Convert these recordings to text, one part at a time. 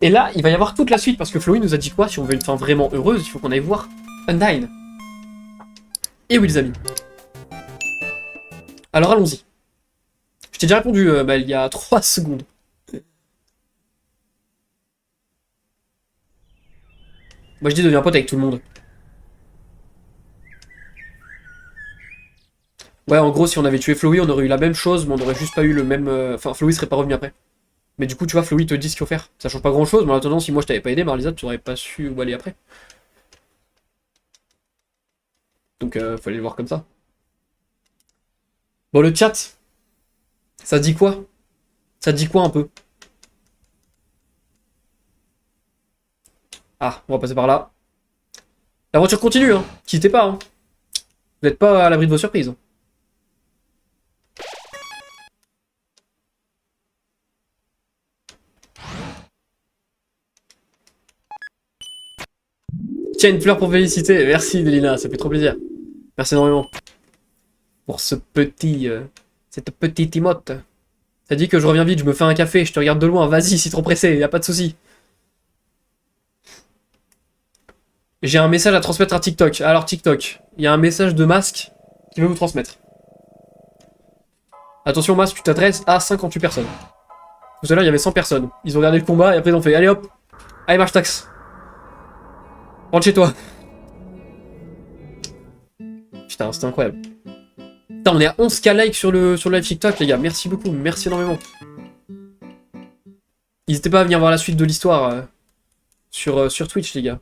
Et là, il va y avoir toute la suite, parce que Flowey nous a dit quoi? Si on veut une fin vraiment heureuse, il faut qu'on aille voir Undyne. Et oui, les amis. Alors, allons-y. Je t'ai déjà répondu il y a 3 secondes. Moi, je dis deviens pote avec tout le monde. Ouais, en gros, si on avait tué Flowey, on aurait eu la même chose, mais on aurait juste pas eu le même... Enfin, Flowey serait pas revenu après. Mais du coup, tu vois, Flowey te dit ce qu'il faut faire. Ça change pas grand-chose, mais en attendant, si moi je t'avais pas aidé, Marlisa, tu aurais pas su où aller après. Donc, fallait le voir comme ça. Bon, le chat, ça dit quoi? Ça dit quoi un peu? Ah, on va passer par là. L'aventure continue, hein. Quittez pas, hein. Vous n'êtes pas à l'abri de vos surprises. Tiens, une fleur pour féliciter. Merci, Delina, ça fait trop plaisir. Merci énormément. Pour ce petit... cette petite emote. Ça dit que je reviens vite, je me fais un café, je te regarde de loin. Vas-y, si trop pressé, y a pas de souci. J'ai un message à transmettre à TikTok. Alors TikTok, il y a un message de Masque qui veut vous transmettre. Attention Masque, tu t'adresses à 58 personnes. Tout à l'heure, il y avait 100 personnes. Ils ont regardé le combat et après ils ont fait allez hop, allez marche taxe. Rentre chez toi. Putain, c'était incroyable. Putain, on est à 11K likes sur le live TikTok, les gars. Merci beaucoup, merci énormément. N'hésitez pas à venir voir la suite de l'histoire sur Twitch, les gars.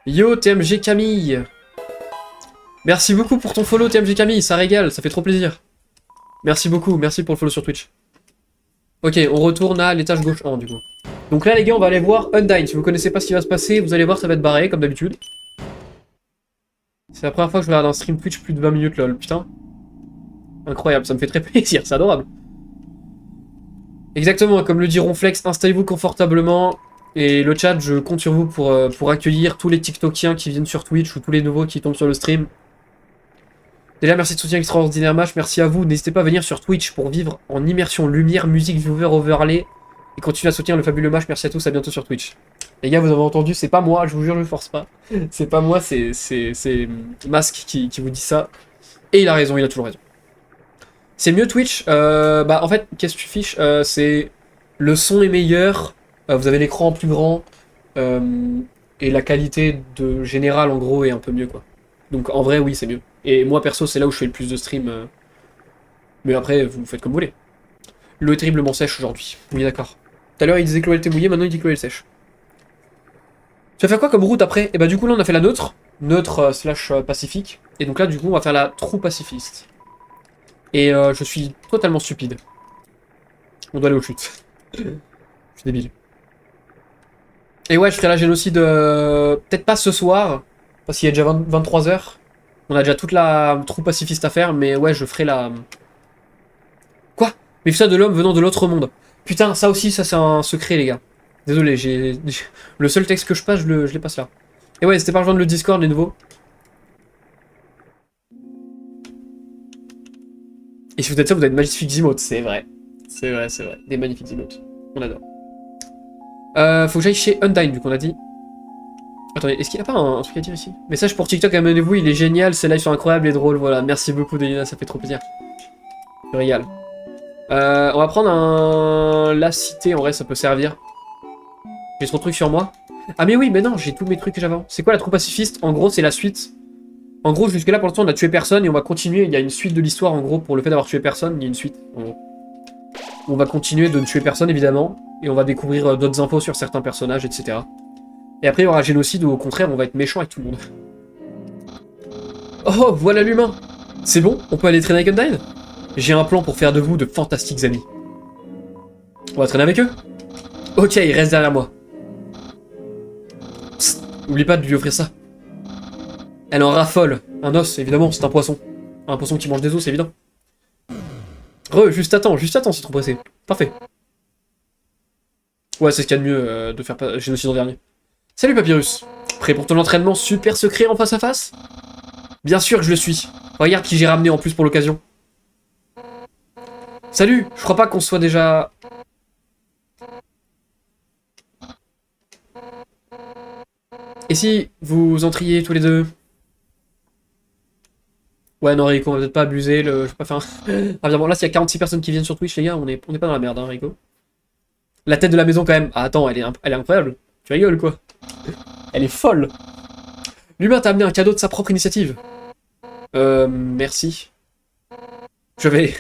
Yo, TMG Camille. Merci beaucoup pour ton follow, TMG Camille. Ça régale, ça fait trop plaisir. Merci beaucoup, merci pour le follow sur Twitch. Ok, on retourne à l'étage gauche 1, du coup. Donc là, les gars, on va aller voir Undyne. Si vous connaissez pas ce qui va se passer, vous allez voir, ça va être barré, comme d'habitude. C'est la première fois que je regarde un stream Twitch plus de 20 minutes, lol, putain. Incroyable, ça me fait très plaisir, c'est adorable. Exactement, comme le dit Ronflex, installez-vous confortablement. Et le chat, je compte sur vous pour accueillir tous les TikTokiens qui viennent sur Twitch ou tous les nouveaux qui tombent sur le stream. Déjà, merci de soutien extraordinaire, Mash, merci à vous. N'hésitez pas à venir sur Twitch pour vivre en immersion, lumière, musique, viewer, overlay. Et continuez à soutenir le fabuleux Mash, merci à tous, à bientôt sur Twitch. Les gars, vous avez entendu, c'est pas moi, je vous jure, je force pas. C'est pas moi, c'est Masque qui vous dit ça. Et il a raison, il a toujours raison. C'est mieux Twitch, bah en fait, qu'est-ce que tu fiches, c'est... Le son est meilleur, vous avez l'écran plus grand, et la qualité de générale, en gros, est un peu mieux, quoi. Donc en vrai, oui, c'est mieux. Et moi, perso, c'est là où je fais le plus de stream. Mais après, vous faites comme vous voulez. L'eau est terriblement sèche aujourd'hui. Oui, d'accord. Tout à l'heure, il disait que l'eau était mouillée, maintenant il dit que l'eau est sèche. Tu vas faire quoi comme route après? Et bah du coup, là, on a fait la neutre. Neutre slash pacifique. Et donc là, du coup, on va faire la true pacifiste. Et je suis totalement stupide. On doit aller aux chutes. Je suis débile. Et ouais, je ferai la génocide peut-être pas ce soir, parce qu'il y a déjà 23 heures. On a déjà toute la trou pacifiste à faire, mais ouais, je ferai la... Quoi? Mais ça de l'homme venant de l'autre monde. Putain, ça aussi, ça c'est un secret, les gars. Désolé, le seul texte que je passe, je les passe là. Et ouais, n'hésitez pas à rejoindre le Discord, les nouveaux. Et si vous êtes ça, vous avez de magnifiques emotes, c'est vrai. C'est vrai, c'est vrai. Des magnifiques emotes. On adore. Faut que j'aille chez Undyne, du coup, on a dit. Attendez, est-ce qu'il n'y a pas un truc à dire ici? Message pour TikTok, amenez-vous, il est génial, ces lives sont incroyables et drôles, voilà. Merci beaucoup, Delina, ça fait trop plaisir. Je régale. On va prendre un... La cité, en vrai, ça peut servir. J'ai trop de trucs sur moi. Ah mais oui, mais non, j'ai tous mes trucs que j'avais avant. C'est quoi la troupe pacifiste? En gros, c'est la suite. En gros, jusque là, pour l'instant, on a tué personne et on va continuer. Il y a une suite de l'histoire, en gros, pour le fait d'avoir tué personne, il y a une suite, en gros. On va continuer de ne tuer personne, évidemment, et on va découvrir d'autres infos sur certains personnages, etc. Et après, il y aura génocide où, au contraire, on va être méchant avec tout le monde. Oh, voilà l'humain! C'est bon? On peut aller traîner avec Undyne? J'ai un plan pour faire de vous de fantastiques amis. On va traîner avec eux? Ok, il reste derrière moi. Psst, n'oublie pas de lui offrir ça. Elle en raffole. Un os, évidemment, c'est un poisson. Un poisson qui mange des os, c'est évident. Juste attends, c'est trop pressé. Parfait. Ouais, c'est ce qu'il y a de mieux de faire génocide en dernier. Salut Papyrus. Prêt pour ton entraînement super secret en face à face? Bien sûr que je le suis. Regarde qui j'ai ramené en plus pour l'occasion. Salut, je crois pas qu'on soit déjà... Et si vous entriez tous les deux? Ouais, non, Rico, on va peut-être pas abuser. Je vais pas faire un... Ah, bien, bon, là, s'il y a 46 personnes qui viennent sur Twitch, les gars, on est pas dans la merde, hein, Rico. La tête de la maison, quand même. Ah, attends, elle est incroyable. Tu rigoles, quoi. Elle est folle. L'humain t'a amené un cadeau de sa propre initiative. Merci. Je vais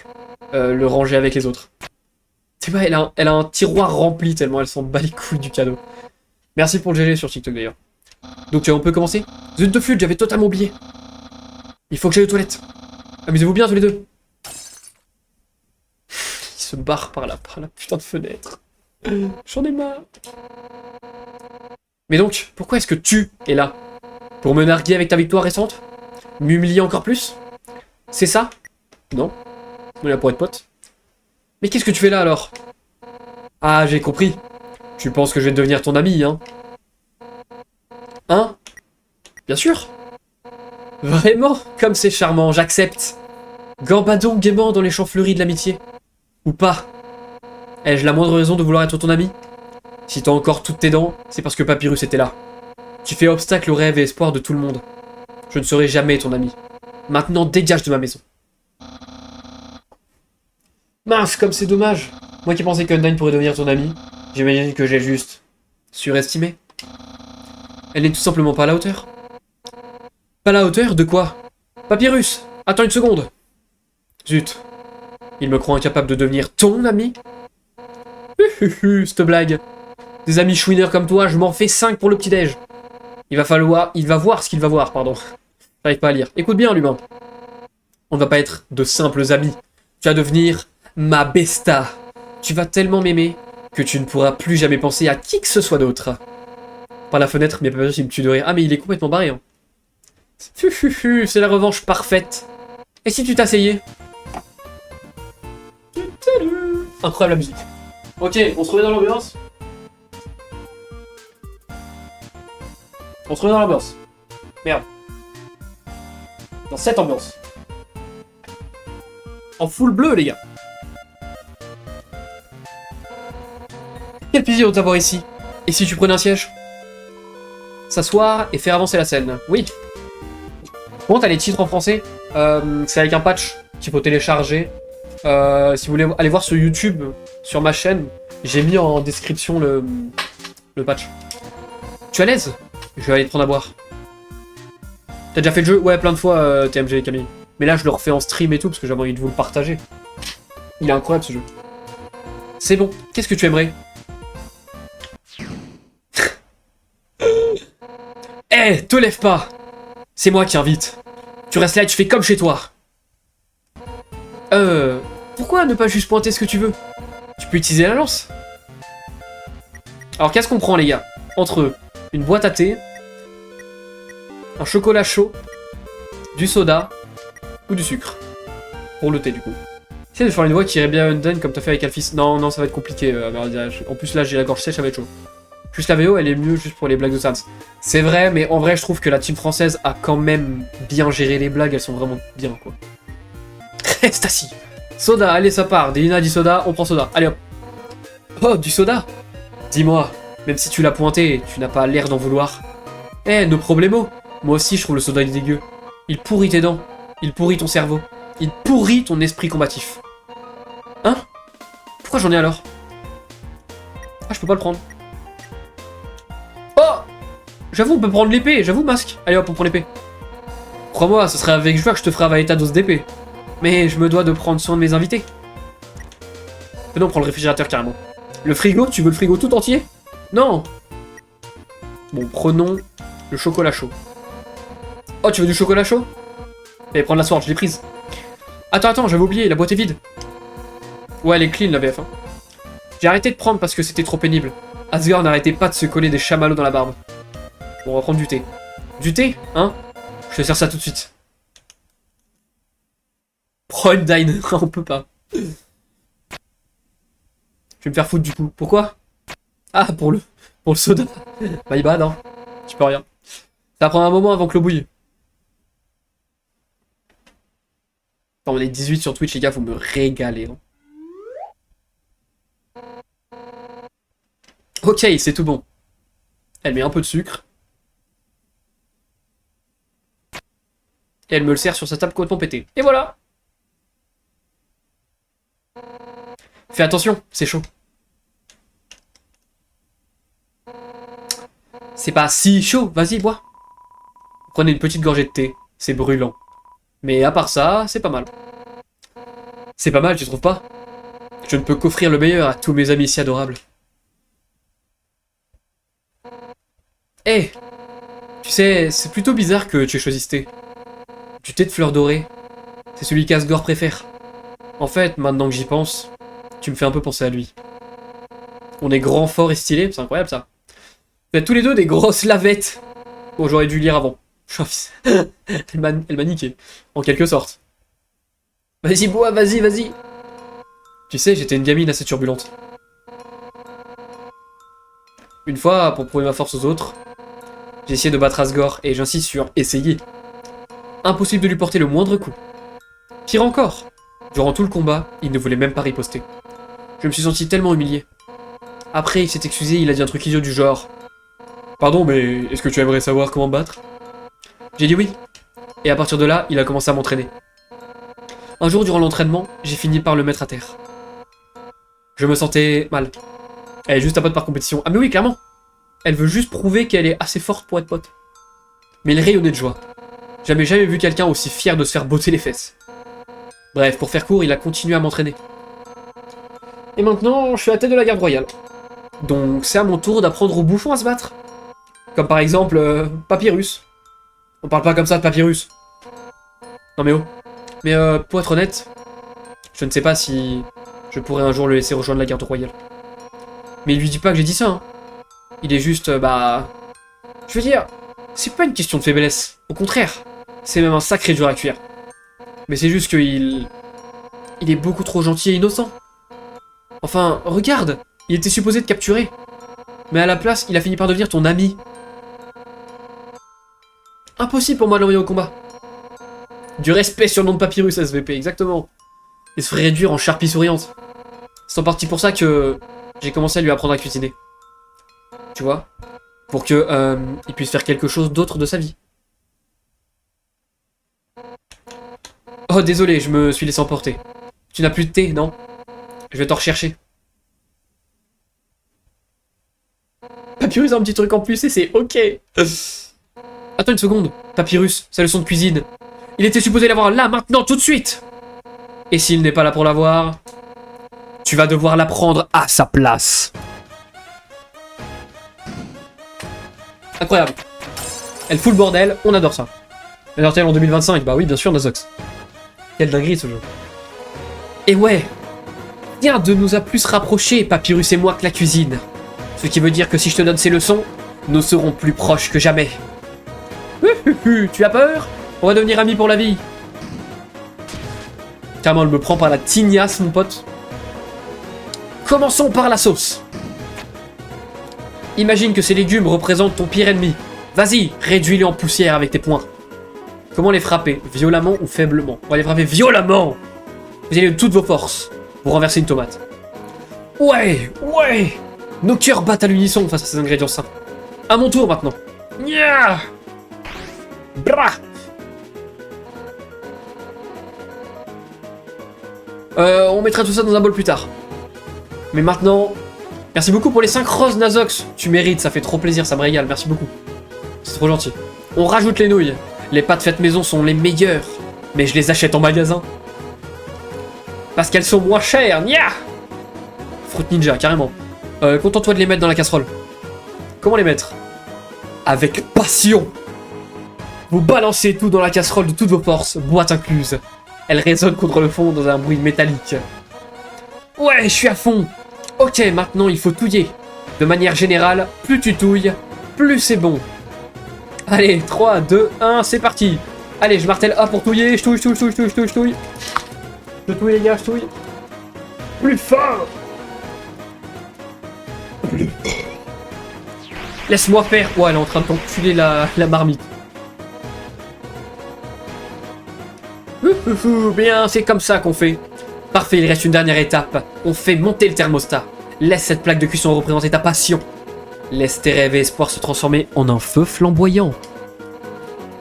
le ranger avec les autres. C'est pas, elle a un tiroir rempli tellement elle s'en bat les couilles du cadeau. Merci pour le GG sur TikTok d'ailleurs. Donc on peut commencer. Zut de flûte, j'avais totalement oublié. Il faut que j'aille aux toilettes. Amusez-vous bien tous les deux. Il se barre par la putain de fenêtre. J'en ai marre. Mais donc, pourquoi est-ce que tu es là? Pour me narguer avec ta victoire récente? M'humilier encore plus? C'est ça? Non. On est là pour être potes. Mais qu'est-ce que tu fais là alors? Ah, j'ai compris. Tu penses que je vais devenir ton ami, hein? Hein? Bien sûr. Vraiment? Comme c'est charmant, j'accepte. Gambadons gaiement dans les champs fleuris de l'amitié. Ou pas? Ai-je la moindre raison de vouloir être ton ami? Si t'as encore toutes tes dents, c'est parce que Papyrus était là. Tu fais obstacle aux rêves et espoirs de tout le monde. Je ne serai jamais ton ami. Maintenant, dégage de ma maison. Mince, comme c'est dommage. Moi qui pensais qu'Undyne pourrait devenir ton ami, j'imagine que j'ai juste surestimé. Elle n'est tout simplement pas à la hauteur. Pas à la hauteur de quoi? Papyrus, attends une seconde. Zut. Il me croit incapable de devenir ton ami? Cette blague. Des amis chouineurs comme toi, je m'en fais 5 pour le petit-déj. Il va voir ce qu'il va voir, pardon. J'arrive pas à lire. Écoute bien, l'humain. On ne va pas être de simples amis. Tu vas devenir ma besta. Tu vas tellement m'aimer que tu ne pourras plus jamais penser à qui que ce soit d'autre. Par la fenêtre, mais Papyrus il me tue de rire. Ah mais il est complètement barré. Hein. C'est la revanche parfaite. Et si tu t'asseyais? Incroyable la musique. Ok, on se remet dans l'ambiance. On se remet dans l'ambiance. Merde. Dans cette ambiance. En full bleu, les gars. Quel plaisir de t'avoir ici. Et si tu prenais un siège? S'asseoir et faire avancer la scène. Oui. Bon, t'as les titres en français. C'est avec un patch qu'il faut télécharger. Si vous voulez aller voir sur YouTube, sur ma chaîne, j'ai mis en description le patch. Tu es à l'aise? Je vais aller te prendre à boire. T'as déjà fait le jeu? Ouais, plein de fois, TMG et Camille. Mais là, je le refais en stream et tout, parce que j'avais envie de vous le partager. Il est incroyable, ce jeu. C'est bon. Qu'est-ce que tu aimerais? Eh, te lève pas! C'est moi qui invite. Tu restes là et tu fais comme chez toi. Pourquoi ne pas juste pointer ce que tu veux? Tu peux utiliser la lance. Alors, qu'est-ce qu'on prend, les gars? Entre une boîte à thé, un chocolat chaud, du soda ou du sucre. Pour le thé, du coup. Essaye de faire une voix qui irait bien à Undyne comme t'as fait avec Alphys. Non, non, ça va être compliqué. En plus, là, j'ai la gorge sèche, ça va être chaud. Juste la VO, elle est mieux juste pour les blagues de Sans. C'est vrai, mais en vrai, je trouve que la team française a quand même bien géré les blagues. Elles sont vraiment bien, quoi. Reste assis. Soda, allez, ça part. Délina dit soda, on prend soda. Allez, hop. Oh, du soda? Dis-moi, même si tu l'as pointé, tu n'as pas l'air d'en vouloir. Eh, nos problemos. Moi aussi, je trouve le soda dégueu. Il pourrit tes dents. Il pourrit ton cerveau. Il pourrit ton esprit combatif. Hein? Pourquoi j'en ai alors? Ah, je peux pas le prendre. Oh! J'avoue, on peut prendre l'épée. J'avoue, masque. Allez hop, on prend l'épée. Crois-moi, ce serait avec joie que je te ferai avaler ta dose d'épée. Mais je me dois de prendre soin de mes invités. Venons, on prend le réfrigérateur carrément. Le frigo? Tu veux le frigo tout entier? Non! Bon, prenons le chocolat chaud. Oh, tu veux du chocolat chaud? Allez, prendre la sword, je l'ai prise. Attends, j'avais oublié, la boîte est vide. Ouais, elle est clean, la VF. Hein. J'ai arrêté de prendre parce que c'était trop pénible. Asgard n'arrêtait pas de se coller des chamallows dans la barbe. Bon, on va prendre du thé. Du thé? Hein? Je te sers ça tout de suite. Prends une dine, on peut pas. Je vais me faire foutre du coup. Pourquoi? Ah, pour le soda. My bad, hein. Tu peux rien. Ça va prendre un moment avant que l'eau bouille. Enfin, on est 18 sur Twitch, les gars, vous me régalez. Hein. Ok, c'est tout bon. Elle met un peu de sucre. et elle me le sert sur sa table complètement pétée. Et voilà. Fais attention, c'est chaud. C'est pas si chaud, vas-y, bois. Prenez une petite gorgée de thé, c'est brûlant. Mais à part ça, c'est pas mal. C'est pas mal, tu trouves pas? Je ne peux qu'offrir le meilleur à tous mes amis si adorables. Eh, tu sais, c'est plutôt bizarre que tu aies choisi ce thé. Du thé de fleurs dorées. C'est celui qu'Asgore préfère. En fait, maintenant que j'y pense, tu me fais un peu penser à lui. On est grand, fort et stylé, c'est incroyable ça. Vous êtes tous les deux des grosses lavettes. Bon, j'aurais dû lire avant. Elle m'a niqué, en quelque sorte. Vas-y, bois, vas-y, vas-y. Tu sais, j'étais une gamine assez turbulente. Une fois, pour prouver ma force aux autres, j'ai essayé de battre Asgore, et j'insiste sur essayer. Impossible de lui porter le moindre coup. Pire encore, durant tout le combat, il ne voulait même pas riposter. Je me suis senti tellement humilié. Après, il s'est excusé, il a dit un truc idiot du genre « Pardon, mais est-ce que tu aimerais savoir comment me battre ?» J'ai dit oui. Et à partir de là, il a commencé à m'entraîner. Un jour, durant l'entraînement, j'ai fini par le mettre à terre. Je me sentais mal. Elle est juste un pote par compétition. Ah mais oui, clairement. Elle veut juste prouver qu'elle est assez forte pour être pote. Mais il rayonnait de joie. J'avais jamais vu quelqu'un aussi fier de se faire botter les fesses. Bref, pour faire court, il a continué à m'entraîner. Et maintenant, je suis à la tête de la garde royale. Donc c'est à mon tour d'apprendre aux bouffons à se battre. Comme par exemple, Papyrus. On parle pas comme ça de Papyrus. Non mais oh. Mais pour être honnête, je ne sais pas si je pourrais un jour le laisser rejoindre la garde royale. Mais il lui dit pas que j'ai dit ça, hein. Il est juste, Je veux dire, c'est pas une question de faiblesse. Au contraire, c'est même un sacré dur à cuire. Mais c'est juste qu'il est beaucoup trop gentil et innocent. Enfin, regarde, il était supposé te capturer. Mais à la place, il a fini par devenir ton ami. Impossible pour moi de l'envoyer au combat. Du respect sur le nom de Papyrus SVP, exactement. Il se ferait réduire en charpie souriante. C'est en partie pour ça que j'ai commencé à lui apprendre à cuisiner. Tu vois? Pour que il puisse faire quelque chose d'autre de sa vie. Oh désolé, je me suis laissé emporter. Tu n'as plus de thé, non? Je vais t'en rechercher. Papyrus a un petit truc en plus et c'est ok. Attends une seconde. Papyrus, sa leçon de cuisine. Il était supposé l'avoir là, maintenant, tout de suite. Et s'il n'est pas là pour l'avoir, tu vas devoir l'apprendre à sa place. Incroyable. Elle fout le bordel, on adore ça. Undertale en 2025, bah oui, bien sûr, Nazox. Quelle dinguerie ce jeu. Et ouais, rien de nous a plus rapprochés, Papyrus et moi, que la cuisine. Ce qui veut dire que si je te donne ces leçons, nous serons plus proches que jamais. Tu as peur? On va devenir amis pour la vie. Carrément, elle me prend par la tignasse, mon pote. Commençons par la sauce. Imagine que ces légumes représentent ton pire ennemi. Vas-y, réduis-les en poussière avec tes poings. Comment les frapper? Violemment ou faiblement? On va les frapper violemment. Vous allez de toutes vos forces pour renverser une tomate. Ouais, ouais. Nos cœurs battent à l'unisson face à ces ingrédients sains. À mon tour maintenant. Nya. Bra. On mettra tout ça dans un bol plus tard. Mais maintenant, merci beaucoup pour les 5 roses, Nazox. Tu mérites, ça fait trop plaisir, ça me régale, merci beaucoup. C'est trop gentil. On rajoute les nouilles. Les pâtes faites maison sont les meilleures. Mais je les achète en magasin. Parce qu'elles sont moins chères, nya. Fruit Ninja, carrément. Contente-toi de les mettre dans la casserole. Comment les mettre? Avec passion. Vous balancez tout dans la casserole de toutes vos forces, boîte incluse. Elle résonne contre le fond dans un bruit métallique. Ouais, je suis à fond. Ok, maintenant il faut touiller. De manière générale, plus tu touilles, plus c'est bon. Allez, 3, 2, 1, c'est parti. Allez, je martèle A pour touiller. Je touille, je touille, je touille, je touille, je touille, je touille. Je touille, les gars, je touille. Plus fort. Laisse-moi faire. Ouais, elle est en train de t'enculer la marmite. Bien, c'est comme ça qu'on fait. Parfait, il reste une dernière étape. On fait monter le thermostat. Laisse cette plaque de cuisson représenter ta passion. Laisse tes rêves et espoirs se transformer en un feu flamboyant.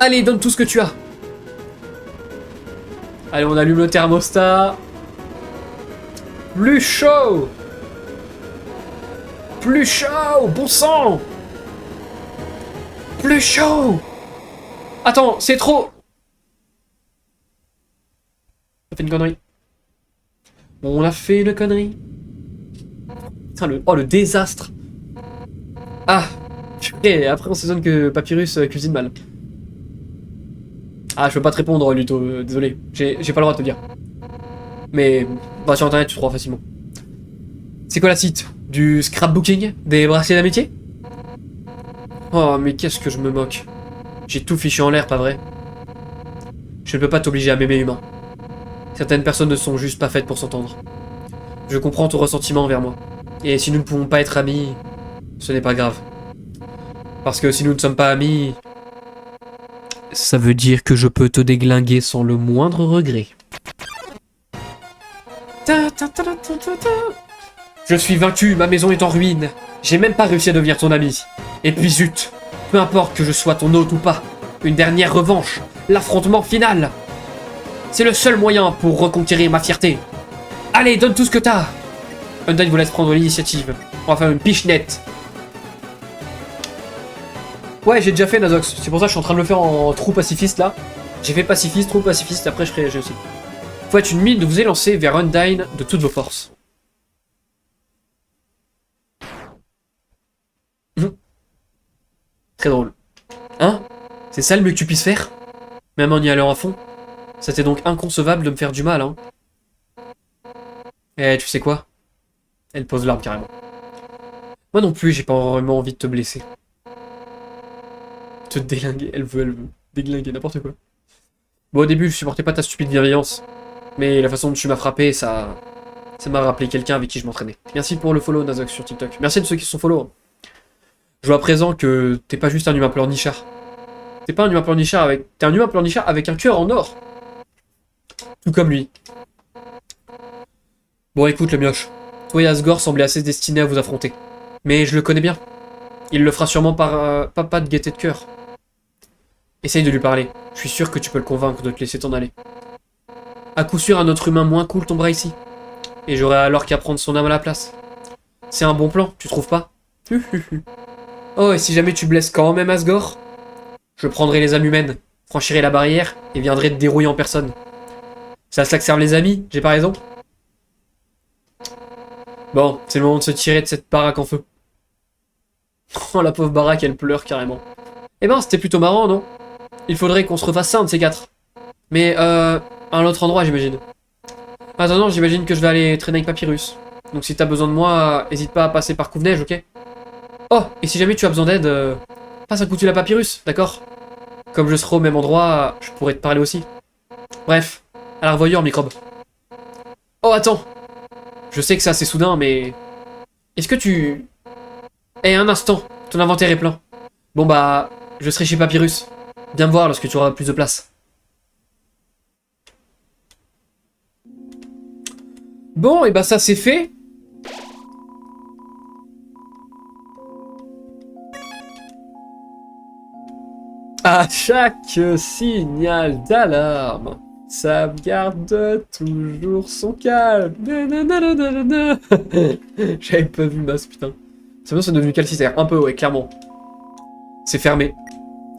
Allez, donne tout ce que tu as. Allez, on allume le thermostat. Plus chaud. Plus chaud, bon sang. Plus chaud. Attends, c'est trop. On a fait une connerie. On a fait une connerie. Putain, le désastre. Ah. Et après on s'étonne que Papyrus cuisine mal. Ah, je peux pas te répondre, Luto, désolé. J'ai pas le droit de te dire. Mais, bah sur internet, tu trouveras facilement. C'est quoi la site? Du scrapbooking? Des bracelets d'amitié? Oh, mais qu'est-ce que je me moque. J'ai tout fichu en l'air, pas vrai? Je ne peux pas t'obliger à m'aimer humain. Certaines personnes ne sont juste pas faites pour s'entendre. Je comprends ton ressentiment envers moi. Et si nous ne pouvons pas être amis, ce n'est pas grave. Parce que si nous ne sommes pas amis, ça veut dire que je peux te déglinguer sans le moindre regret. Je suis vaincu, ma maison est en ruine. J'ai même pas réussi à devenir ton ami. Et puis zut, peu importe que je sois ton hôte ou pas, une dernière revanche, l'affrontement final. C'est le seul moyen pour reconquérir ma fierté. Allez, donne tout ce que t'as. Undyne vous laisse prendre l'initiative. On va faire une pichenette. Ouais, j'ai déjà fait Nazox. C'est pour ça que je suis en train de le faire en trou pacifiste là. J'ai fait pacifiste, trou pacifiste, après je ferai aussi. Faut être une mine de vous élancer vers Undyne de toutes vos forces. Très drôle. Hein? C'est ça le mieux que tu puisses faire? Même en y allant à fond? C'était donc inconcevable de me faire du mal, hein? Eh, tu sais quoi? Elle pose l'arme carrément. Moi non plus, j'ai pas vraiment envie de te blesser. Te déglinguer, elle veut. Déglinguer, n'importe quoi. Bon, au début, je supportais pas ta stupide bienveillance. Mais la façon dont tu m'as frappé, ça m'a rappelé quelqu'un avec qui je m'entraînais. Merci pour le follow, Nazox, sur TikTok. Merci de ceux qui sont follow. Je vois à présent que t'es pas juste un humain pleurnichard. T'es pas un humain pleurnichard avec... T'es un humain pleurnichard avec un cœur en or. Tout comme lui. Bon, écoute, le mioche. Toi et Asgore semblaient assez destinés à vous affronter. Mais je le connais bien. Il le fera sûrement par pas de gaieté de cœur. Essaye de lui parler. Je suis sûr que tu peux le convaincre de te laisser t'en aller. À coup sûr, un autre humain moins cool tombera ici. Et j'aurai alors qu'à prendre son âme à la place. C'est un bon plan, tu trouves pas? Oh, et si jamais tu blesses quand même Asgore, je prendrai les âmes humaines, franchirai la barrière et viendrai te dérouiller en personne. C'est à ça que servent les amis, j'ai pas raison? Bon, c'est le moment de se tirer de cette baraque en feu. Oh, la pauvre baraque, elle pleure carrément. Eh ben, c'était plutôt marrant, non? Il faudrait qu'on se refasse ça, un de ces quatre. Mais, à un autre endroit, j'imagine. Attends, j'imagine que je vais aller traîner avec Papyrus. Donc si t'as besoin de moi, hésite pas à passer par Couve-Neige, ok? Oh, et si jamais tu as besoin d'aide, passe un coup de fil à Papyrus, d'accord? Comme je serai au même endroit, je pourrais te parler aussi. Bref, à la revoyure, microbe. Oh, attends! Je sais que c'est assez soudain, mais... Est-ce que tu... Eh, un instant, ton inventaire est plein. Bon bah, je serai chez Papyrus. Viens me voir lorsque tu auras plus de place. Bon, et bah ça c'est fait. À chaque signal d'alarme, ça garde toujours son calme. J'avais pas vu Masse, putain. C'est bon, c'est devenu calcitaire. Un peu, ouais, clairement. C'est fermé.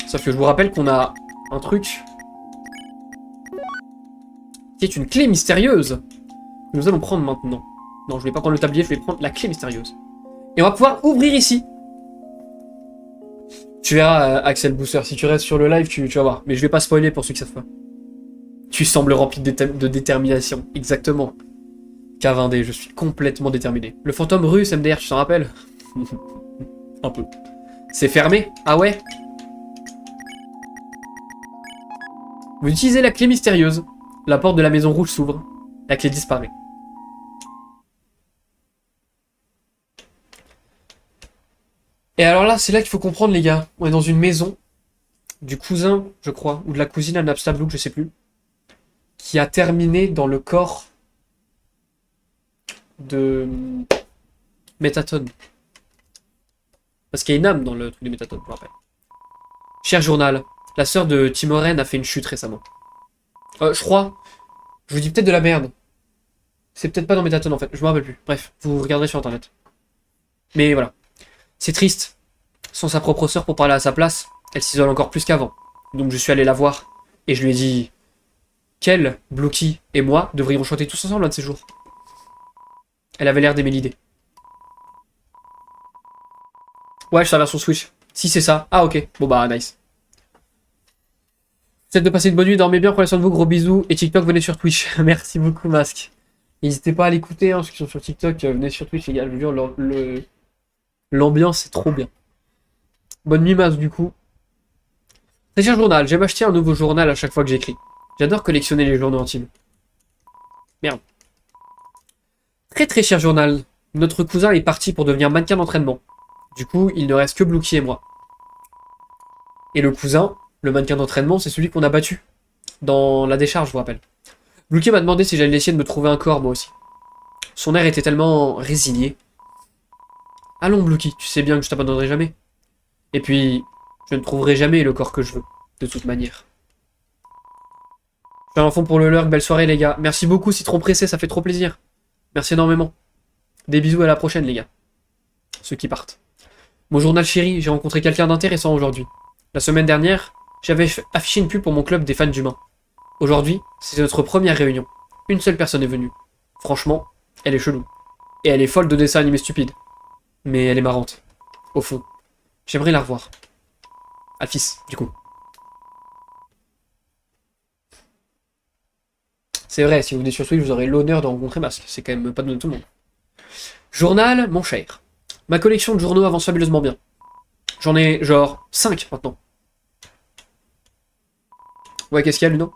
Sauf que je vous rappelle qu'on a un truc qui est une clé mystérieuse que nous allons prendre maintenant. Non, je vais pas prendre le tablier, je vais prendre la clé mystérieuse. Et on va pouvoir ouvrir ici. Tu verras, Axel Booster, si tu restes sur le live, tu vas voir. Mais je vais pas spoiler pour ceux qui savent pas. Tu sembles rempli de détermination. Exactement. K20D, je suis complètement déterminé. Le fantôme russe, MDR, tu t'en rappelles? Un peu. C'est fermé? Ah ouais? Vous utilisez la clé mystérieuse. La porte de la maison rouge s'ouvre. La clé disparaît. Et alors là, c'est là qu'il faut comprendre, les gars. On est dans une maison du cousin, je crois, ou de la cousine à Napstablook, je sais plus, qui a terminé dans le corps de Métatone. Parce qu'il y a une âme dans le truc de Métatone, je me rappelle. Cher journal, la sœur de Timoren a fait une chute récemment. Je crois Je vous dis peut-être de la merde. C'est peut-être pas dans Métatone en fait, je me rappelle plus. Bref, vous regarderez sur internet. Mais voilà. C'est triste. Sans sa propre sœur pour parler à sa place, elle s'isole encore plus qu'avant. Donc je suis allé la voir, et je lui ai dit... qu'elle, Blookie et moi devrions chanter tous ensemble un de ces jours. Elle avait l'air d'aimer l'idée. Ouais, je suis la version Switch. Si c'est ça. Ah ok, bon bah nice. Peut-être de passer une bonne nuit, dormez bien, prenez soin de vous, gros bisous, et TikTok, venez sur Twitch. Merci beaucoup, Masque. N'hésitez pas à l'écouter, hein, ceux qui sont sur TikTok, venez sur Twitch, les gars, je vous jure, l'ambiance est trop bien. Bonne nuit, Masque, du coup. Très cher journal, j'aime acheter un nouveau journal à chaque fois que j'écris. J'adore collectionner les journaux intimes. Merde. Très très cher journal, notre cousin est parti pour devenir mannequin d'entraînement. Du coup, il ne reste que Blookie et moi. Et le cousin, le mannequin d'entraînement, c'est celui qu'on a battu. Dans la décharge, je vous rappelle. Blookie m'a demandé si j'allais essayer de me trouver un corps, moi aussi. Son air était tellement résigné. Allons, Blookie, tu sais bien que je t'abandonnerai jamais. Et puis, je ne trouverai jamais le corps que je veux, de toute manière. Je fais un fond pour le lurk, belle soirée les gars. Merci beaucoup, Citron Pressé, ça fait trop plaisir. Merci énormément. Des bisous, à la prochaine les gars. Ceux qui partent. Mon journal chéri, j'ai rencontré quelqu'un d'intéressant aujourd'hui. La semaine dernière, j'avais affiché une pub pour mon club des fans d'humains. Aujourd'hui, c'est notre première réunion. Une seule personne est venue. Franchement, elle est chelou. Et elle est folle de dessins animés stupides. Mais elle est marrante. Au fond. J'aimerais la revoir. Alphys, du coup. C'est vrai, si vous venez sur Switch, vous aurez l'honneur de rencontrer Masque. C'est quand même pas donné à tout le monde. Journal, mon cher. Ma collection de journaux avance fabuleusement bien. J'en ai, genre, 5 maintenant. Ouais, qu'est-ce qu'il y a, Luno?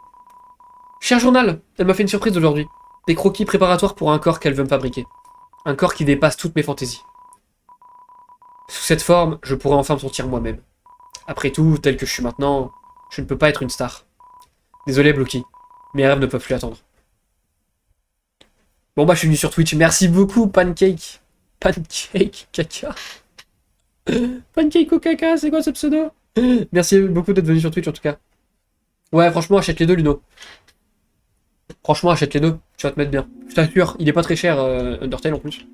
Cher journal, elle m'a fait une surprise aujourd'hui. Des croquis préparatoires pour un corps qu'elle veut me fabriquer. Un corps qui dépasse toutes mes fantaisies. Sous cette forme, je pourrais enfin me sentir moi-même. Après tout, tel que je suis maintenant, je ne peux pas être une star. Désolé, Blookie. Mes rêves ne peuvent plus attendre. Bon bah je suis venu sur Twitch. Merci beaucoup, Pancake. Pancake caca. Pancake au caca, c'est quoi ce pseudo? Merci beaucoup d'être venu sur Twitch en tout cas. Ouais, franchement, achète les deux, Luno. Franchement, achète les deux. Tu vas te mettre bien. Je t'assure, il est pas très cher, Undertale en plus.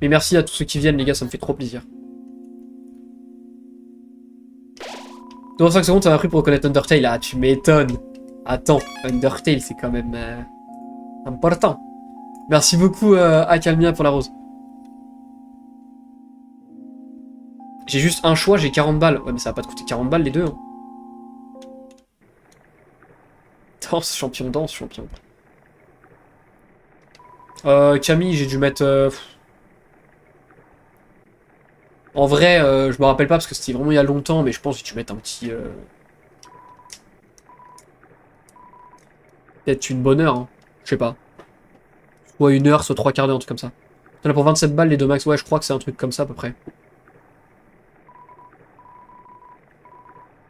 Mais merci à tous ceux qui viennent, les gars, ça me fait trop plaisir. Dans 5 secondes, ça m'a pris pour reconnaître Undertale. Ah, tu m'étonnes. Attends, Undertale, c'est quand même important. Merci beaucoup, Akalmia, pour la rose. J'ai juste un choix, j'ai 40 balles. Ouais, mais ça va pas te coûter 40 balles, les deux. Hein. Danse, champion, danse, champion. Camille, j'ai dû mettre... En vrai, je me rappelle pas parce que c'était vraiment il y a longtemps, mais je pense que tu mets un petit... Peut-être une bonne heure, hein. Je sais pas. Soit une heure, soit 3/4 d'heure, un truc comme ça. T'en as pour 27 balles les deux max, ouais, je crois que c'est un truc comme ça à peu près.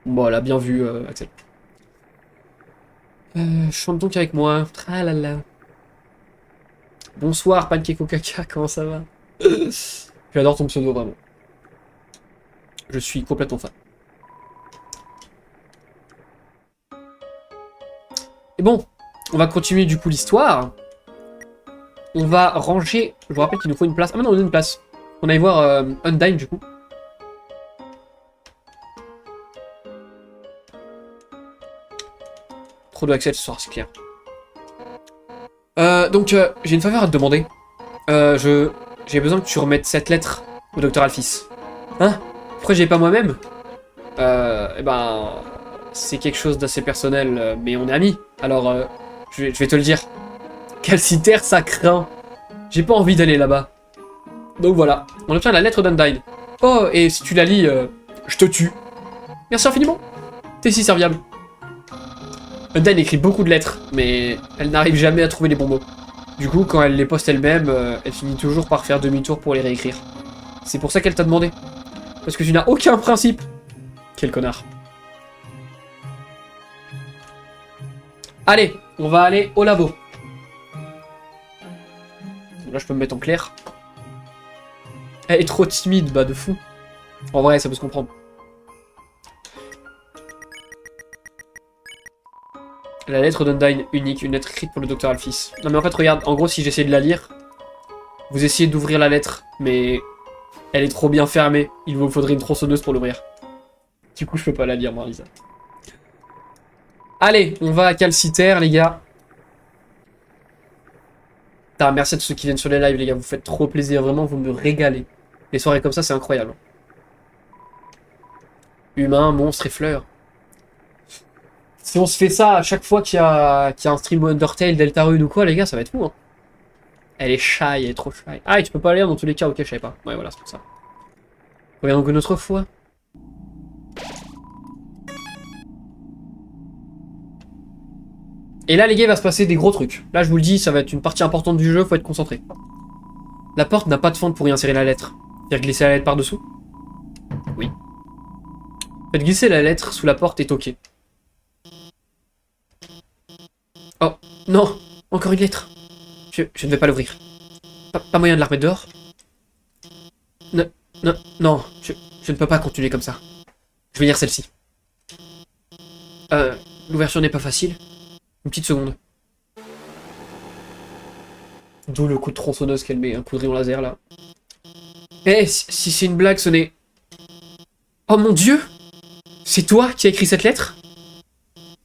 Bon, voilà, bien vu, Axel. Chante donc avec moi. Tralala. Bonsoir, Pancake au caca, comment ça va? J'adore ton pseudo, vraiment. Je suis complètement fan. Et bon, on va continuer du coup l'histoire. On va ranger... Je vous rappelle qu'il nous faut une place. Ah mais non, on a une place. On aille voir Undyne du coup. Trop de Axel ce soir, c'est clair. Donc, j'ai une faveur à te demander. J'ai besoin que tu remettes cette lettre au docteur Alphys. Hein? Pourquoi j'ai pas moi-même? Eh ben... C'est quelque chose d'assez personnel, mais on est amis. Alors, je vais te le dire. Calcitaire, ça craint. J'ai pas envie d'aller là-bas. Donc voilà, on obtient la lettre d'Undyne. Oh, et si tu la lis, je te tue. Merci infiniment. T'es si serviable. Undyne écrit beaucoup de lettres, mais elle n'arrive jamais à trouver les bons mots. Du coup, quand elle les poste elle-même, elle finit toujours par faire demi-tour pour les réécrire. C'est pour ça qu'elle t'a demandé. Parce que tu n'as aucun principe. Quel connard. Allez, on va aller au labo. Là, je peux me mettre en clair. Elle est trop timide, bah de fou. En vrai, ça peut se comprendre. La lettre d'Undyne, unique, une lettre écrite pour le docteur Alphys. Non mais en fait, regarde, en gros, si j'essaie de la lire, vous essayez d'ouvrir la lettre, mais elle est trop bien fermée. Il vous faudrait une tronçonneuse pour l'ouvrir. Du coup, je peux pas la lire, moi, Lisa. Allez, on va à Calciter, les gars. Putain, merci à tous ceux qui viennent sur les lives, les gars. Vous faites trop plaisir, vraiment, vous me régalez. Les soirées comme ça, c'est incroyable. Humains, monstres et fleurs. Si on se fait ça à chaque fois qu'il y a un stream Undertale, Deltarune ou quoi, les gars, ça va être fou, hein. Elle est shy, elle est trop shy. Ah, et tu peux pas lire dans tous les cas, ok, je savais pas. Ouais, voilà, c'est pour ça. Reviens donc une autre fois. Et là, les gars, il va se passer des gros trucs. Là, je vous le dis, ça va être une partie importante du jeu, faut être concentré. La porte n'a pas de fente pour y insérer la lettre. Faire glisser la lettre par-dessous? Oui. Faites glisser la lettre sous la porte et toquer. Oh, non! Encore une lettre! Je ne vais pas l'ouvrir. Pas moyen de la remettre dehors? Non, je ne peux pas continuer comme ça. Je vais lire celle-ci. L'ouverture n'est pas facile. Une petite seconde. D'où le coup de tronçonneuse qu'elle met, un coup de rayon laser là. Eh, si c'est une blague, ce n'est... Oh mon dieu! C'est toi qui as écrit cette lettre?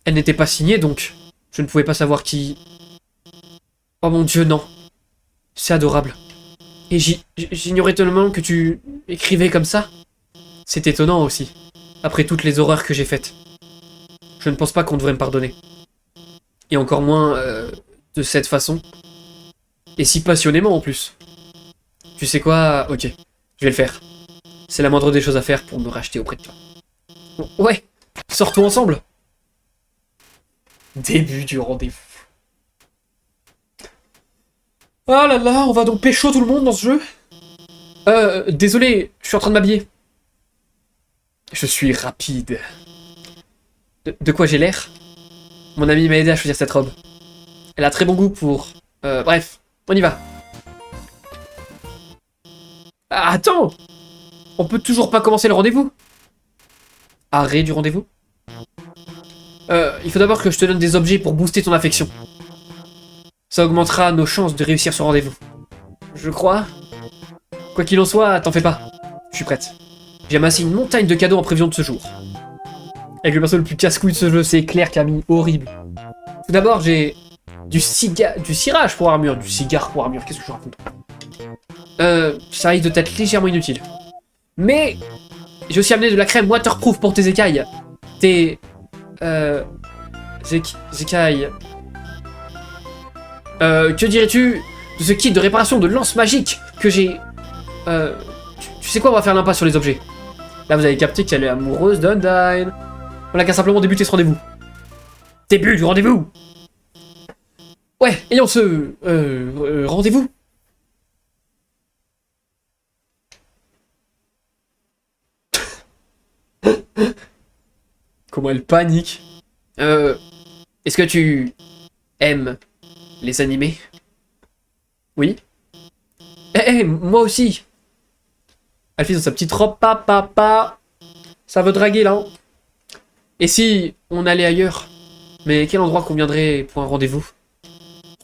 Elle n'était pas signée, donc je ne pouvais pas savoir qui... Oh mon dieu, non. C'est adorable. Et j'ignorais tellement que tu écrivais comme ça. C'est étonnant aussi, après toutes les horreurs que j'ai faites. Je ne pense pas qu'on devrait me pardonner. Et encore moins de cette façon. Et si passionnément en plus. Tu sais quoi? Ok, je vais le faire. C'est la moindre des choses à faire pour me racheter auprès de toi. Ouais, sortons ensemble. Début du rendez-vous. Ah là là, on va donc pécho tout le monde dans ce jeu? Désolé, je suis en train de m'habiller. Je suis rapide. De quoi j'ai l'air? Mon ami m'a aidé à choisir cette robe. Elle a très bon goût pour... bref, on y va. Ah, attends! On peut toujours pas commencer le rendez-vous? Arrêt du rendez-vous? Il faut d'abord que je te donne des objets pour booster ton affection. Ça augmentera nos chances de réussir ce rendez-vous. Je crois. Quoi qu'il en soit, t'en fais pas. Je suis prête. J'ai amassé une montagne de cadeaux en prévision de ce jour. Avec le perso le plus casse-couille de ce jeu, c'est Claire qui a mis horrible. Tout d'abord, j'ai du cirage pour armure. Du cigare pour armure, qu'est-ce que je raconte? Ça risque de t'être légèrement inutile. Mais j'ai aussi amené de la crème waterproof pour tes écailles. Tes... écailles... que dirais-tu de ce kit de réparation de lance magique que j'ai... tu sais quoi, on va faire l'impasse sur les objets. Là, vous avez capté qu'elle est amoureuse d'Undyne. On n'a qu'à simplement débuter ce rendez-vous. Début du rendez-vous. Ouais, ayons ce... rendez-vous. Comment elle panique. Est-ce que tu aimes les animés? Oui. Eh, moi aussi. Elle fait dans sa petite robe, papa. Ça veut draguer là. Et si on allait ailleurs? Mais quel endroit conviendrait pour un rendez-vous?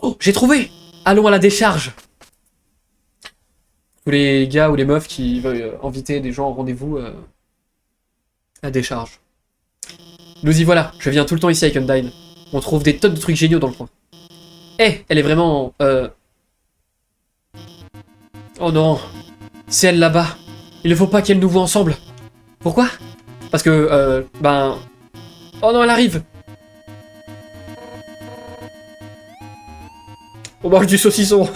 Oh, j'ai trouvé! Allons à la décharge. Tous les gars ou les meufs qui veulent inviter des gens en rendez-vous à la décharge. Nous y voilà, je viens tout le temps ici avec Undyne. On trouve des tonnes de trucs géniaux dans le coin. Eh, elle est vraiment... Oh non, c'est elle là-bas. Il ne faut pas qu'elle nous voie ensemble. Pourquoi? Parce que, Oh non, elle arrive. On mange du saucisson.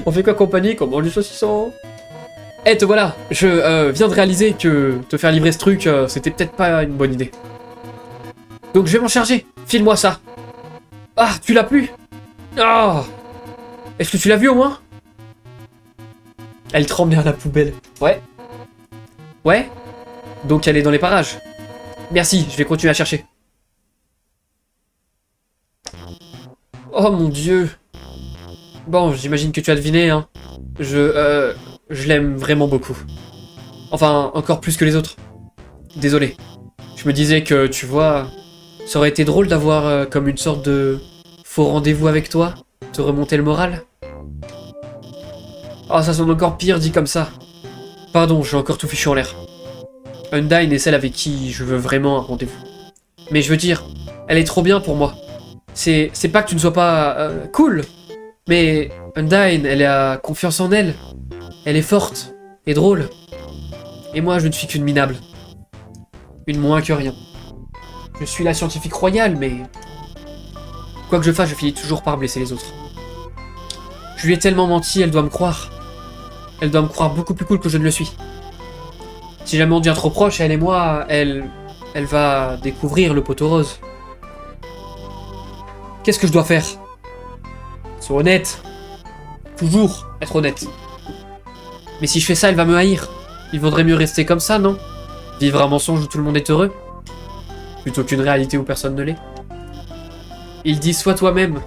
On fait quoi compagnie? On mange du saucisson. Eh, te voilà. Je viens de réaliser que te faire livrer ce truc, c'était peut-être pas une bonne idée. Donc je vais m'en charger. File-moi ça. Ah, tu l'as plus? Ah. Est-ce que tu l'as vu au moins? Elle tremble bien à la poubelle. Ouais. Ouais. Donc elle est dans les parages. Merci, je vais continuer à chercher. Oh mon dieu. Bon, j'imagine que tu as deviné, hein. Je l'aime vraiment beaucoup. Enfin, encore plus que les autres. Désolé. Je me disais que, tu vois... Ça aurait été drôle d'avoir comme une sorte de faux rendez-vous avec toi, te remonter le moral. Oh, ça sonne encore pire dit comme ça. Pardon, j'ai encore tout fichu en l'air. Undyne est celle avec qui je veux vraiment un rendez-vous. Mais je veux dire, elle est trop bien pour moi. C'est pas que tu ne sois pas cool, mais Undyne, elle a confiance en elle. Elle est forte et drôle. Et moi, je ne suis qu'une minable. Une moins que rien. Je suis la scientifique royale, mais... Quoi que je fasse, je finis toujours par blesser les autres. Je lui ai tellement menti, elle doit me croire. Elle doit me croire beaucoup plus cool que je ne le suis. Si jamais on devient trop proche, elle et moi, elle va découvrir le poteau rose. Qu'est-ce que je dois faire? Sois honnête. Toujours être honnête. Mais si je fais ça, elle va me haïr. Il vaudrait mieux rester comme ça, non? Vivre un mensonge où tout le monde est heureux, plutôt qu'une réalité où personne ne l'est. Il dit sois toi-même.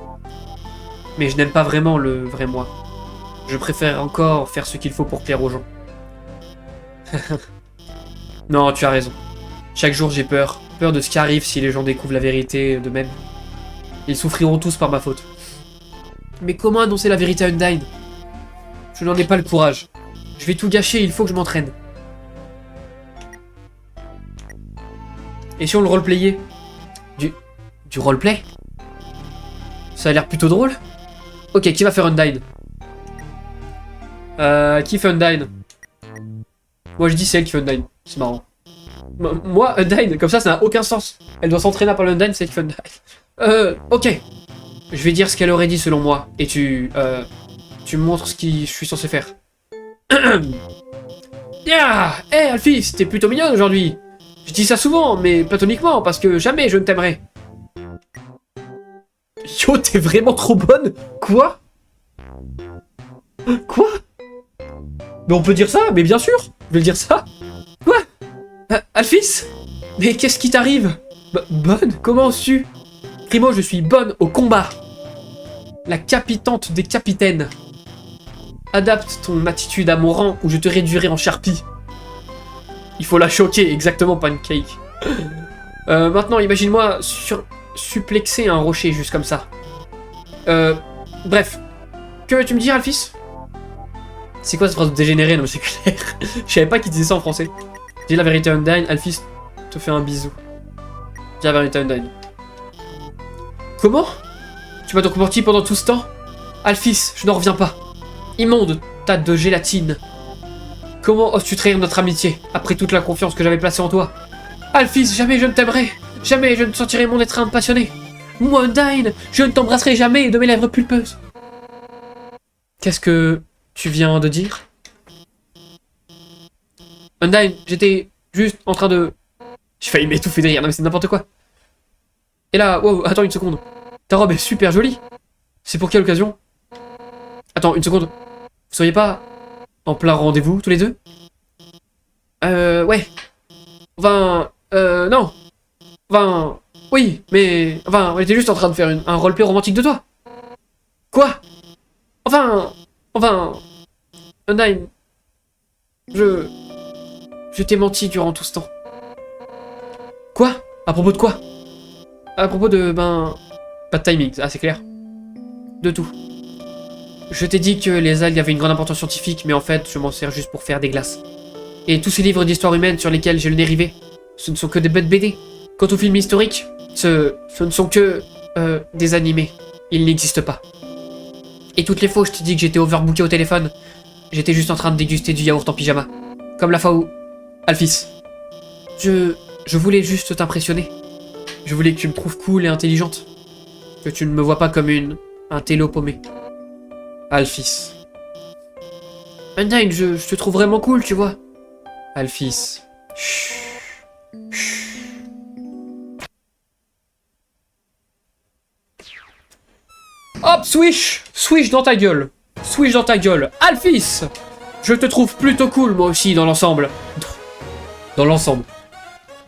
Mais je n'aime pas vraiment le vrai moi. Je préfère encore faire ce qu'il faut pour plaire aux gens. Non, tu as raison. Chaque jour j'ai peur. Peur de ce qui arrive si les gens découvrent la vérité d'eux-mêmes. Ils souffriront tous par ma faute. Mais comment annoncer la vérité à Undyne? Je n'en ai pas le courage. Je vais tout gâcher, il faut que je m'entraîne. Et si on le roleplayait? Du roleplay? Ça a l'air plutôt drôle. Ok, qui va faire Undyne? Qui fait Undyne? Moi je dis c'est elle qui fait Undyne. C'est marrant. Moi, Undyne, comme ça n'a aucun sens. Elle doit s'entraîner à parler Undyne, c'est elle qui fait Undyne. Ok. Je vais dire ce qu'elle aurait dit selon moi. Et tu me montres ce que je suis censé faire. Yeah! Hey Alphys, t'es plutôt mignonne aujourd'hui. Je dis ça souvent, mais platoniquement, parce que jamais je ne t'aimerai. Yo, t'es vraiment trop bonne? Quoi? Quoi? Mais on peut dire ça, mais bien sûr, je vais dire ça. Quoi? Alphys? Mais qu'est-ce qui t'arrive? Bonne? Comment oses-tu? Primo, je suis bonne au combat. La capitante des capitaines. Adapte ton attitude à mon rang ou je te réduirai en charpie. Il faut la choquer, exactement, Pancake. Maintenant, imagine-moi suplexer un rocher juste comme ça. Bref. Que veux-tu me dire, Alphys? C'est quoi cette phrase dégénérée? Non mais c'est clair. Je savais pas qu'il disait ça en français. Dis la vérité à Undyne, Alphys te fait un bisou. Dis la vérité à Undyne. Comment? Tu m'as donc menti pendant tout ce temps? Alphys, je n'en reviens pas. Immonde, tas de gélatine. Comment oses-tu trahir notre amitié, après toute la confiance que j'avais placée en toi? Alphys, jamais je ne t'aimerai. Jamais je ne sentirai mon étreinte passionnée. Moi, Undyne, je ne t'embrasserai jamais de mes lèvres pulpeuses. Qu'est-ce que tu viens de dire? Undyne, j'étais juste en train de... J'ai failli m'étouffer de rire, non mais c'est n'importe quoi. Et là, wow, attends une seconde. Ta robe est super jolie. C'est pour quelle occasion? Attends, une seconde. Vous seriez pas en plein rendez-vous, tous les deux? Ouais. Enfin, non. Enfin, oui, mais... Enfin, on était juste en train de faire un roleplay romantique de toi. Quoi? Enfin... Undyne... Je t'ai menti durant tout ce temps. Quoi? À propos de quoi? À propos de... Pas de timing, ah c'est clair. De tout. Je t'ai dit que les algues avaient une grande importance scientifique, mais en fait, je m'en sers juste pour faire des glaces. Et tous ces livres d'histoire humaine sur lesquels j'ai le nez rivé, ce ne sont que des bêtes BD. Quant aux films historiques, ce ne sont que... des animés. Ils n'existent pas. Et toutes les fois où je t'ai dit que j'étais overbooké au téléphone, j'étais juste en train de déguster du yaourt en pyjama. Comme la fois où... Alphys. Je voulais juste t'impressionner. Je voulais que tu me trouves cool et intelligente. Que tu ne me vois pas comme un télo paumé. Alphys. Undyne, je te trouve vraiment cool, tu vois. Alphys. Chut. Hop, swish! Swish dans ta gueule. Swish dans ta gueule. Alphys! Je te trouve plutôt cool, moi aussi, dans l'ensemble. Dans l'ensemble.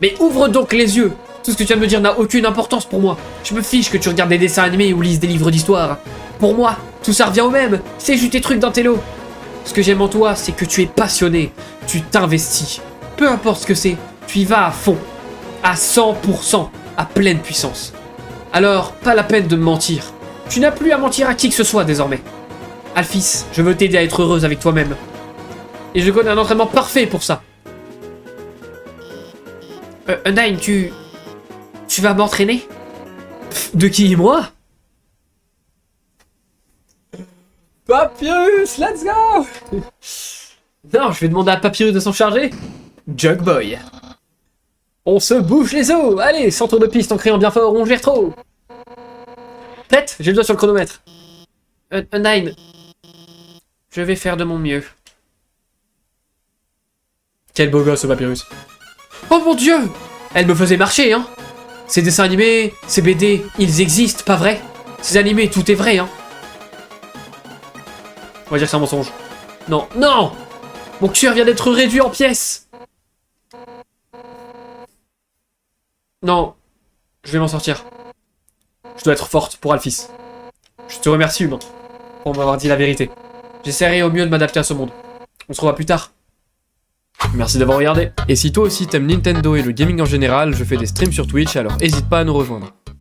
Mais ouvre donc les yeux. Tout ce que tu viens de me dire n'a aucune importance pour moi. Je me fiche que tu regardes des dessins animés ou lises des livres d'histoire. Pour moi, tout ça revient au même. C'est juste des trucs d'intello. Ce que j'aime en toi, c'est que tu es passionné. Tu t'investis. Peu importe ce que c'est, tu y vas à fond. À 100%. à pleine puissance. Alors, pas la peine de me mentir. Tu n'as plus à mentir à qui que ce soit désormais. Alphys, je veux t'aider à être heureuse avec toi-même. Et je connais un entraînement parfait pour ça. Undyne, tu vas m'entraîner? De qui, moi? Papyrus, let's go! Non, je vais demander à Papyrus de s'en charger. Jugboy. On se bouge les os. Allez, centre de piste en criant bien fort, on gère trop. Prête? J'ai le doigt sur le chronomètre. Undyne, je vais faire de mon mieux. Quel beau gosse, ce Papyrus. Oh mon dieu! Elle me faisait marcher, hein! Ces dessins animés, ces BD, ils existent, pas vrai? Ces animés, tout est vrai, hein! On va dire que c'est un mensonge. Non, non! Mon cœur vient d'être réduit en pièces! Non, je vais m'en sortir. Je dois être forte pour Alphys. Je te remercie, humain, pour m'avoir dit la vérité. J'essaierai au mieux de m'adapter à ce monde. On se revoit plus tard. Merci d'avoir regardé. Et si toi aussi t'aimes Nintendo et le gaming en général, je fais des streams sur Twitch, alors n'hésite pas à nous rejoindre.